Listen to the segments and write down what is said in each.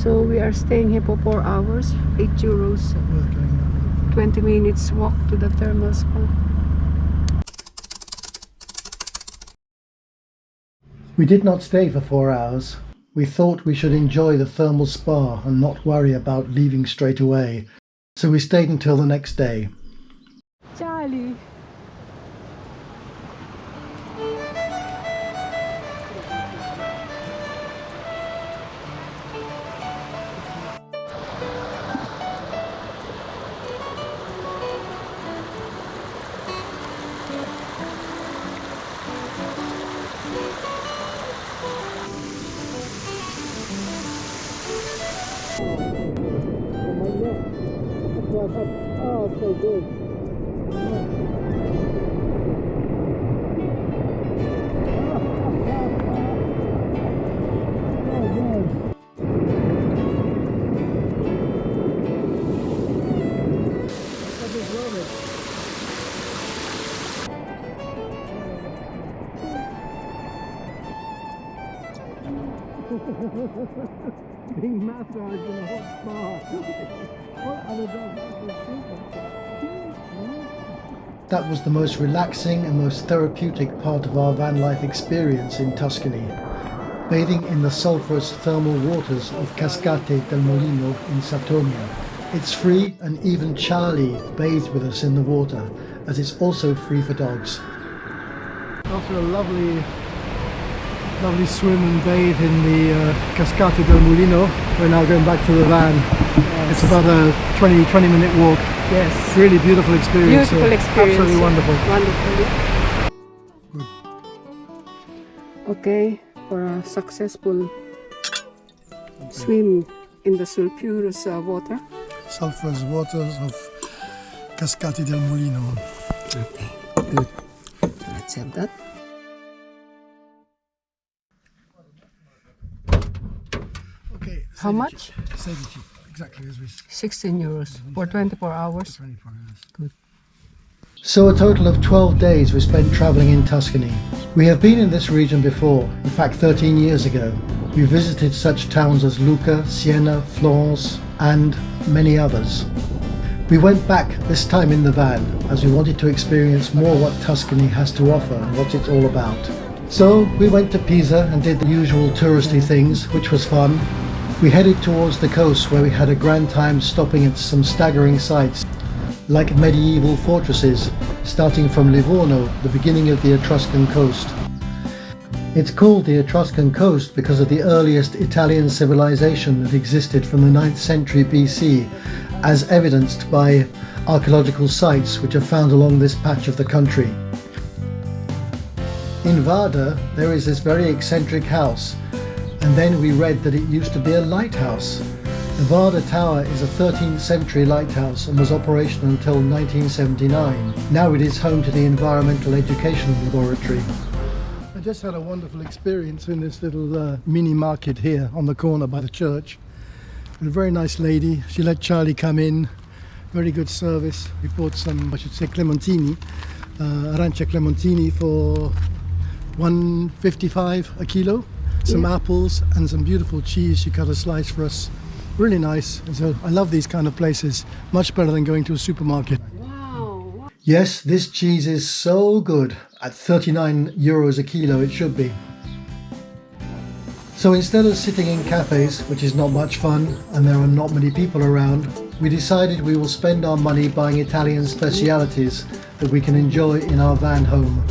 So we are staying here for 4 hours, €8. 20 minutes walk to the thermal spa. We did not stay for 4 hours. We thought we should enjoy the thermal spa and not worry about leaving straight away. So we stayed until the next day. Charlie! Oh, so good. Being massaged in a hot spa. What other dogs That was the most relaxing and most therapeutic part of our van life experience in Tuscany. Bathing in the sulphurous thermal waters of Cascate del Molino in Saturnia. It's free, and even Charlie bathed with us in the water, as it's also free for dogs. After a lovely swim and bathe in the Cascate del Molino, we're now going back to the van. Yes. It's about a 20 minute walk. Yes. Really beautiful experience. Beautiful experience. Absolutely wonderful. Wonderful. Good. Okay, for a successful swim in the sulphurous water. Sulphurous waters of Cascate del Molino. Okay, good. Let's have that. Okay. How much? Exactly as we said. €16 for 24 hours. 24 hours. Good. So a total of 12 days we spent travelling in Tuscany. We have been in this region before, in fact 13 years ago. We visited such towns as Lucca, Siena, Florence and many others. We went back this time in the van as we wanted to experience more what Tuscany has to offer and what it's all about. So we went to Pisa and did the usual touristy things, which was fun. We headed towards the coast where we had a grand time stopping at some staggering sights, like medieval fortresses, starting from Livorno, the beginning of the Etruscan coast. It's called the Etruscan coast because of the earliest Italian civilization that existed from the 9th century BC, as evidenced by archaeological sites which are found along this patch of the country. In Vada, there is this very eccentric house, and then we read that it used to be a lighthouse. The Vada Tower is a 13th century lighthouse and was operational until 1979. Now it is home to the Environmental Education Laboratory. I just had a wonderful experience in this little mini market here on the corner by the church. A very nice lady. She let Charlie come in. Very good service. We bought some, I should say, clementini, arancia clementini for $1.55 a kilo. Some apples and some beautiful cheese. She cut a slice for us. Really nice. And so I love these kind of places. Much better than going to a supermarket. Wow. Yes, this cheese is so good. At €39 a kilo it should be. So instead of sitting in cafes, which is not much fun and there are not many people around, we decided we will spend our money buying Italian specialities that we can enjoy in our van home.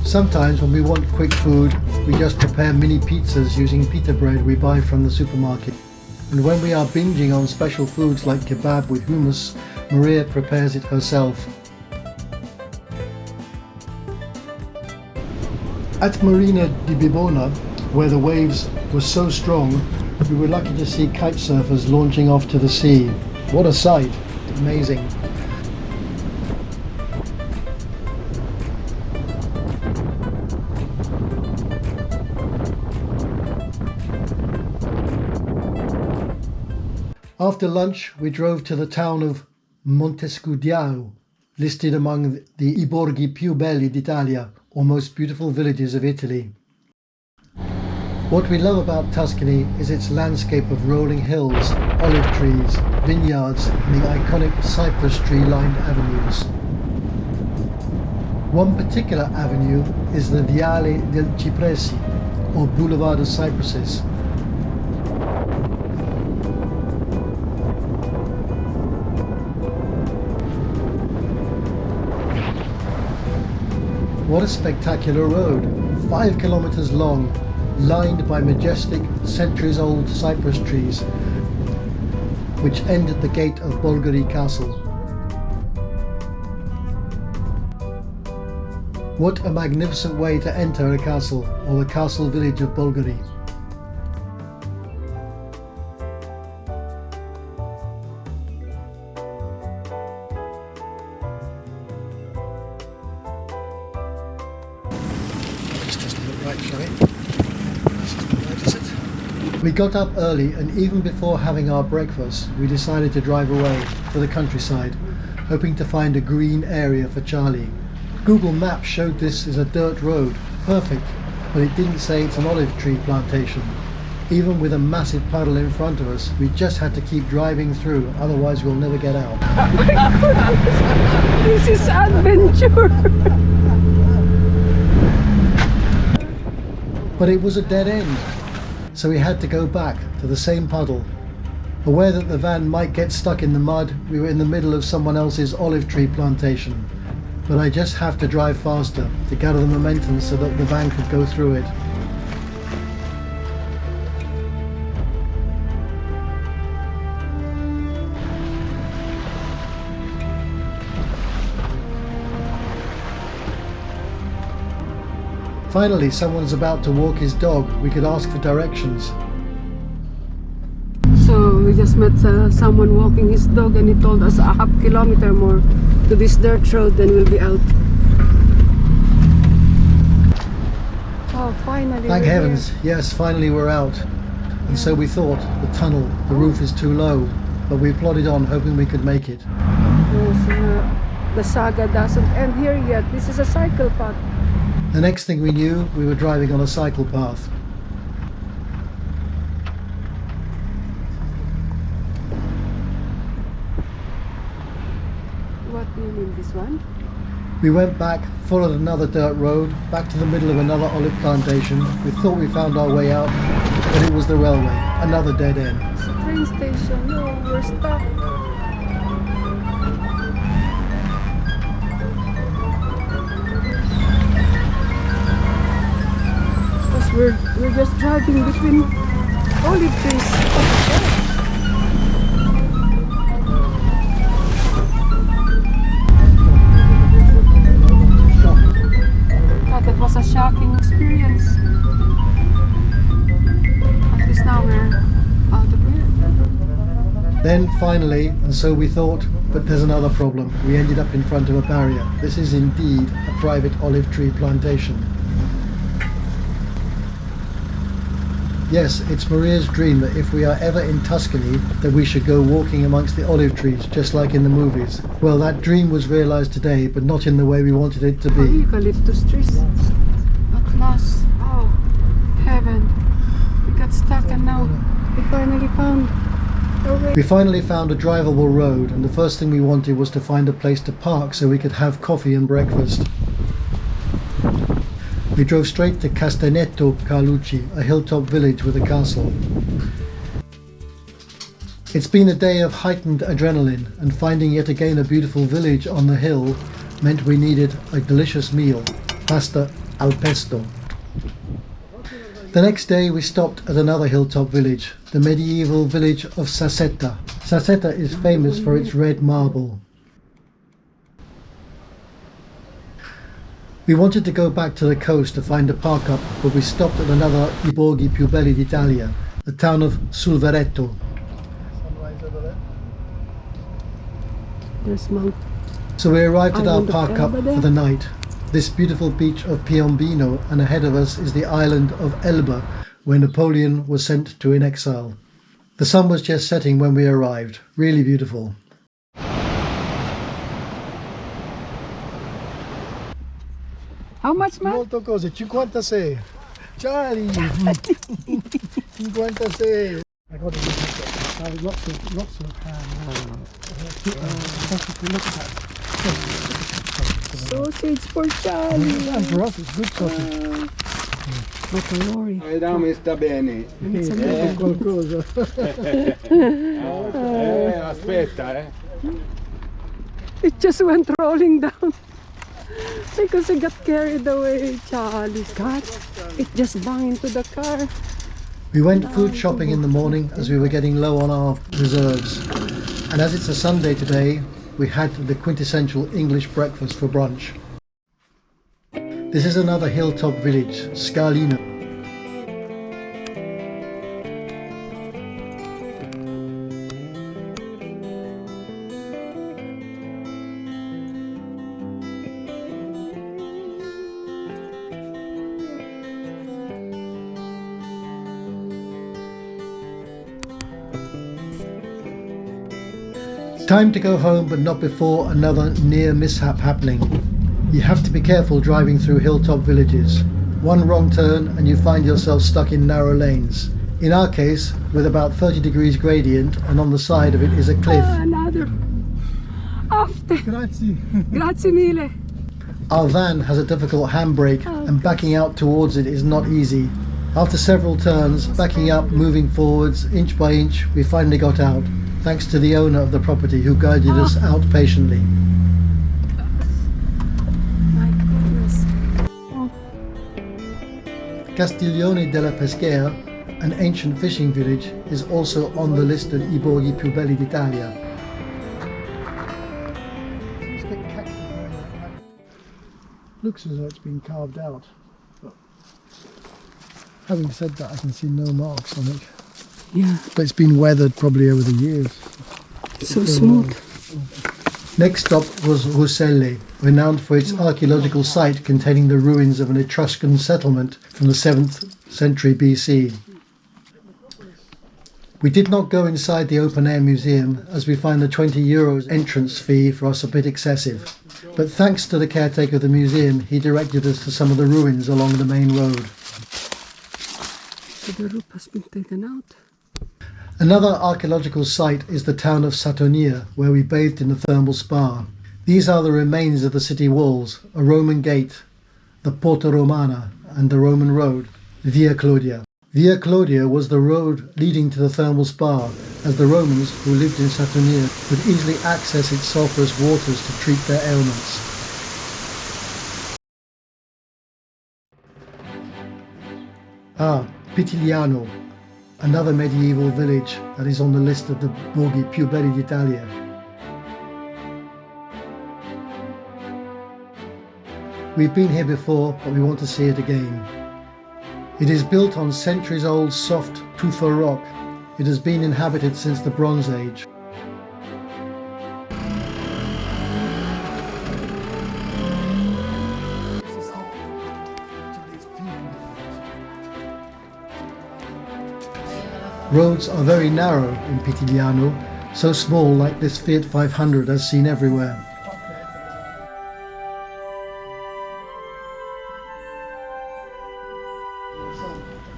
Sometimes when we want quick food, we just prepare mini pizzas using pita bread we buy from the supermarket. And when we are binging on special foods like kebab with hummus, Maria prepares it herself. At Marina di Bibona, where the waves were so strong, we were lucky to see kite surfers launching off to the sea. What a sight! Amazing. After lunch, we drove to the town of Montescudiao, listed among the I borghi più belli d'Italia, or most beautiful villages of Italy. What we love about Tuscany is its landscape of rolling hills, olive trees, vineyards and the iconic cypress tree-lined avenues. One particular avenue is the Viale del Cipressi, or Boulevard of Cypresses. What a spectacular road, 5 kilometers long, lined by majestic, centuries-old cypress trees, which end at the gate of Bolgheri Castle. What a magnificent way to enter a castle, or the castle village of Bolgheri. This doesn't look right, shall it? This isn't right, is it? We got up early, and even before having our breakfast, we decided to drive away to the countryside, hoping to find a green area for Charlie. Google Maps showed this as a dirt road, perfect, but it didn't say it's an olive tree plantation. Even with a massive puddle in front of us, we just had to keep driving through, otherwise we'll never get out. This is adventure. But it was a dead end, so we had to go back to the same puddle. Aware that the van might get stuck in the mud, we were in the middle of someone else's olive tree plantation. But I just have to drive faster to gather the momentum so that the van could go through it. Finally, someone's about to walk his dog. We could ask for directions. So we just met someone walking his dog, and he told us a half kilometer more to this dirt road, then we'll be out. Oh, finally. Thank heavens, yes, finally we're out. And so we thought, the tunnel, the roof is too low, but we plodded on hoping we could make it. Yes, the saga doesn't end here yet. This is a cycle path. The next thing we knew, we were driving on a cycle path. What do you mean, this one? We went back, followed another dirt road, back to the middle of another olive plantation. We thought we found our way out, but it was the railway, another dead end. It's a train station. No, we're stuck. Because we're just driving between olive trees. That was a shocking experience. At least now we're out of here. Then finally, and so we thought, but there's another problem. We ended up in front of a barrier. This is indeed a private olive tree plantation. Yes, it's Maria's dream that if we are ever in Tuscany, that we should go walking amongst the olive trees, just like in the movies. Well, that dream was realized today, but not in the way we wanted it to be. Eucalyptus trees. At last. Oh, heaven. We got stuck, and now we finally found a way. We finally found a drivable road, and the first thing we wanted was to find a place to park so we could have coffee and breakfast. We drove straight to Castagneto Carlucci, a hilltop village with a castle. It's been a day of heightened adrenaline, and finding yet again a beautiful village on the hill meant we needed a delicious meal, pasta al pesto. The next day we stopped at another hilltop village, the medieval village of Sassetta. Sassetta is famous for its red marble. We wanted to go back to the coast to find a park-up, but we stopped at another I borghi più belli d'Italia, the town of Sulveretto. There's Mount. So we arrived at our Island of park-up Elba there. for the night. This beautiful beach of Piombino, and ahead of us is the island of Elba, where Napoleon was sent to in exile. The sun was just setting when we arrived. Really beautiful. How much, man? Molto cose, 56. Charlie! 56! I got it. Lots of ham. If you look at that. Sausage for Charlie. And for us, it's good sausage. Macaroni. Vediamo se sta bene. Qualcosa. Aspetta, It just went rolling down because it got carried away. Charlie's car. It just banged into the car. We went food shopping in the morning as we were getting low on our reserves. And as it's a Sunday today, we had the quintessential English breakfast for brunch. This is another hilltop village, Scalino. Time to go home, but not before another near mishap happening. You have to be careful driving through hilltop villages. One wrong turn and you find yourself stuck in narrow lanes. In our case, with about 30 degrees gradient, and on the side of it is a cliff. Another. After. Grazie. Grazie mille. Our van has a difficult handbrake and backing out towards it is not easy. After several turns, backing up, moving forwards, inch by inch, we finally got out, thanks to the owner of the property who guided us out patiently. My goodness. Castiglione della Peschiera, an ancient fishing village, is also on the list of I borghi più belli d'Italia. Looks as though it's been carved out. Having said that, I can see no marks on it. Yeah. But it's been weathered probably over the years. So smooth. Next stop was Ruselle, renowned for its archaeological site containing the ruins of an Etruscan settlement from the 7th century BC. We did not go inside the open-air museum as we find the €20 entrance fee for us a bit excessive. But thanks to the caretaker of the museum, he directed us to some of the ruins along the main road. So the roof has been taken out. Another archaeological site is the town of Satonia, where we bathed in the thermal spa. These are the remains of the city walls, a Roman gate, the Porta Romana, and the Roman road, Via Claudia. Via Claudia was the road leading to the thermal spa, as the Romans who lived in Satonia could easily access its sulphurous waters to treat their ailments. Pitigliano, another medieval village that is on the list of the borghi più belli d'Italia. We've been here before, but we want to see it again. It is built on centuries-old soft tufa rock. It has been inhabited since the Bronze Age. Roads are very narrow in Pitigliano, so small like this Fiat 500 as seen everywhere.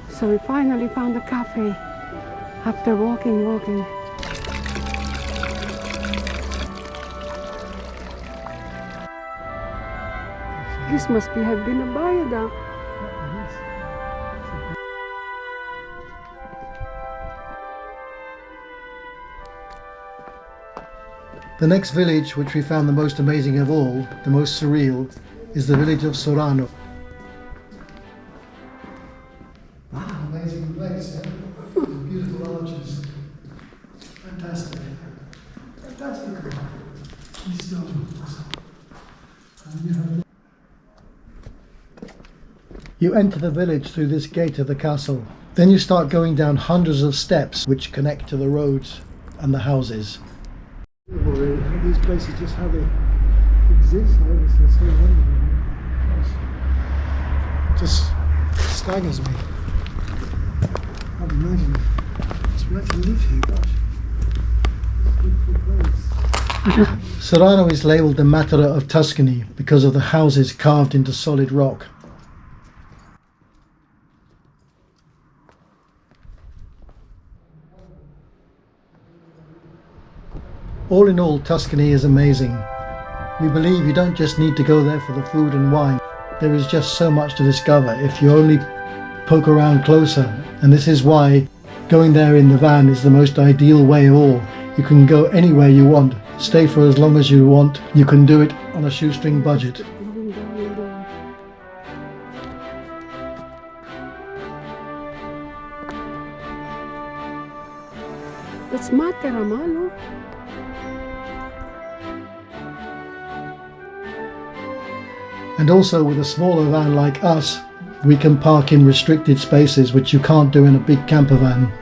So we finally found a cafe after walking. This must have been a viaduct. The next village, which we found the most amazing of all, the most surreal, is the village of Sorano. Amazing place, yeah? Beautiful arches. Fantastic. Fantastic. You enter the village through this gate of the castle. Then you start going down hundreds of steps which connect to the roads and the houses. These places, just how they exist, they're so wonderful. Just staggers me. I can't imagine it's where to live here, gosh. Beautiful place. Sorano is labelled the Matera of Tuscany because of the houses carved into solid rock. All in all, Tuscany is amazing. We believe you don't just need to go there for the food and wine. There is just so much to discover if you only poke around closer, and this is why going there in the van is the most ideal way of all. You can go anywhere you want, stay for as long as you want, you can do it on a shoestring budget. It's Materamalo. And also with a smaller van like us, we can park in restricted spaces which you can't do in a big camper van.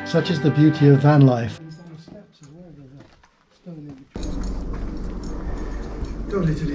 Such is the beauty of van life. Go Italy.